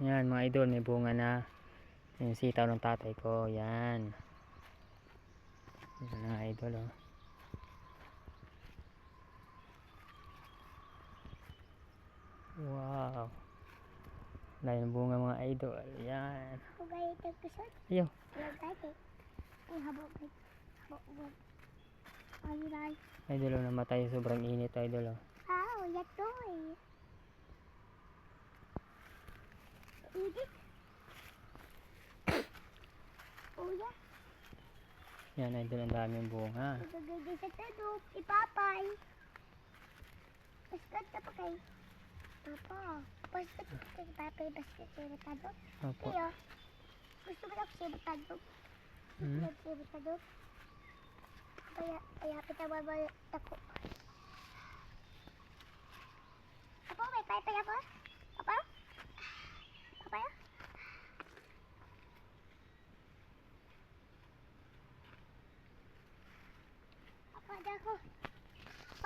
Yan mga idol, may bunga na. Yung sitaw ng tatay ko. Yan. Yan mga idol, oh. Wow. Dahil ng bunga mga idol. Yan. Ayaw. Idol, oh, namatay. Sobrang init, idol, oh. Yan idol, ang daming bunga. Ipapay. Basket na pa kay Papa. Basket na pa kay Papa. Basket na butado. Opo. Tiyo. Gusto mo na ako siya butado? Gusto mo na siya butado? Kaya pitababalot ako. Papa, may paypay ako? Papa? Papa? Papa, ako.